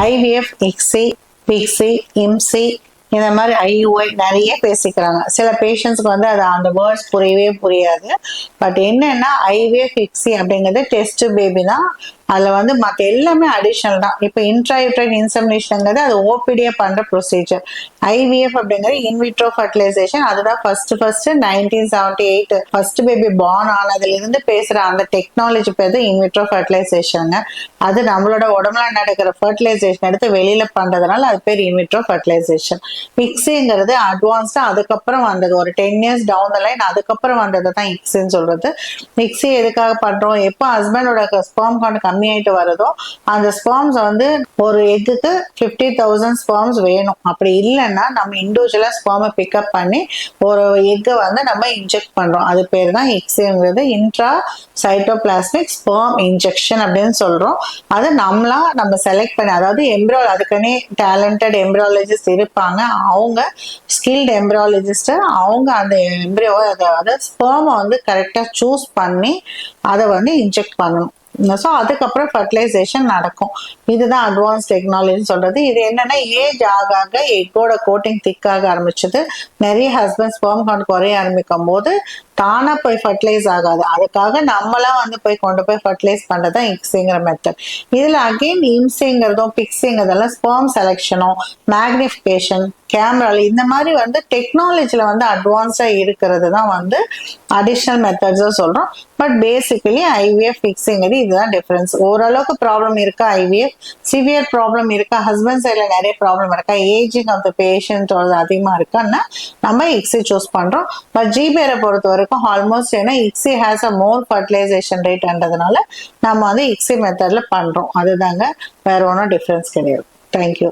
IVF, ICSI, pixie, இம்சி இந்த மாதிரி IUI நிறைய பேசிக்கிறாங்க. சில பேஷண்ட்ஸ்க்கு வந்து அது அந்த வேர்ட்ஸ் புரியவே புரியாது. பட் என்னன்னா ஐவிஎஃப், இக்ஸி அப்படிங்கிறது டெஸ்ட் பேபி தான். அதுல வந்து மற்ற எல்லாமே அடிஷனல் தான். இப்போ இன்ட்ராயூட்ரைன் இன்செமினேஷன்ங்கிறது அது ஓபிடியா பண்ற ப்ரொசீஜர். ஐவிஎஃப் அப்படிங்கிறது இன்விட்ரோ ஃபர்டிலைசேஷன். அதுதான் ஃபர்ஸ்ட் 1978 ஃபர்ஸ்ட் பேபி பார்ன் ஆனதுல இருந்து பேசுற அந்த டெக்னாலஜி பேர் தான் இன்விட்ரோ ஃபர்டிலைசேஷன். அது நம்மளோட உடம்புல நடக்கிற ஃபர்டிலைசேஷன் எடுத்து வெளியில பண்றதுனால அது பேர் இன்விட்ரோ ஃபர்டிலைசேஷன். இக்ஸிங்கிறது அட்வான்ஸ்டா அதுக்கப்புறம் வந்தது, ஒரு 10 years டவுன் த லைன் அதுக்கப்புறம் வந்தது தான் இக்ஸின்னு சொல்றது. இக்ஸி எதுக்காக பண்றோம்? எப்போ ஹஸ்பண்டோட ஸ்பெர்ம் கவுண்ட் கம்மியாயிட்டு வருதோ அந்த ஸ்பெர்ம்ஸ் வந்து ஒரு எக்குக்கு 50,000 ஸ்பெர்ம்ஸ் வேணும். அப்படி இல்லைன்னா நம்ம இண்டிவிஜுவலா ஸ்பெர்மை பிக்கப் பண்ணி ஒரு எக்கை வந்து நம்ம இன்ஜெக்ட் பண்றோம். அது பேர் தான் இக்ஸிங்கிறது இன்ட்ரா சைட்டோபிளாஸ்மிக் ஸ்பெர்ம் இன்ஜெக்ஷன் அப்படின்னு சொல்றோம். அது நம்ம செலக்ட் பண்ணி, அதாவது எம்ப்ரோ அதுக்குன்னே டேலண்டட் எம்ப்ரியாலஜிஸ்ட் இருப்பாங்க. அவங்க ஸ்கில்டு எம்ப்ரியாலஜிஸ்ட் அவங்க அந்த எம்ப்ரியோ அதாவது ஸ்பெர்மை வந்து கரெக்டா சூஸ் பண்ணி அதை வந்து இன்ஜெக்ட் பண்ணணும். ஸோ அதுக்கப்புறம் ஃபர்டிலைசேஷன் நடக்கும். இதுதான் அட்வான்ஸ் டெக்னாலஜின்னு சொல்றது. இது என்னன்னா ஏஜ் ஆக எக்கோட கோட்டிங் திக்காக ஆரம்பிச்சது. நிறைய ஹஸ்பண்ட் ஸ்பெர்ம் கவுண்ட் குறைய ஆரம்பிக்கும் போது தானா போய் ஃபர்டிலைஸ் ஆகாது. அதுக்காக நம்மளாம் வந்து கொண்டு போய் ஃபர்டிலைஸ் பண்றதுதான் இக்ஸிங்கிற மெத்தட். இதுல அகெயின் இம்சிங்கிறதும் பிக்ஸிங்கிறதெல்லாம் ஸ்பெர்ம் செலெக்ஷனும் மேக்னிஃபிகேஷன் கேமரால இந்த மாதிரி வந்து டெக்னாலஜில வந்து அட்வான்ஸா இருக்கிறது தான் வந்து அடிஷனல் மெத்தட்ஸ் சொல்றோம். பட் பேசிக்கலி ஐவிஎஃப், பிக்ஸிங்கிறது இதுதான் டிஃபரன்ஸ். ஓரளவுக்கு ப்ராப்ளம் இருக்கா ஐவிஎஃப், சிவியர் ப்ராப்ளம் இருக்கா, ஹஸ்பண்ட் சைட்ல நிறைய ப்ராப்ளம் இருக்கா, ஏஜிங் ஆஃப் த பேஷண்ட் அதிகமா இருக்கான்னா நம்ம இக்ஸி சூஸ் பண்றோம். பட் ஜிபேரை பொறுத்த வரைக்கும் ஆல்மோஸ்ட் ஏன்னா ICSI has a more fertilisation ரேட்ன்றதுனால நம்ம வந்து இக்ஸி மெத்தட்ல பண்றோம். அதுதாங்க, வேற ஒன்றும் டிஃபரன்ஸ் கிடையாது. தேங்க்யூ.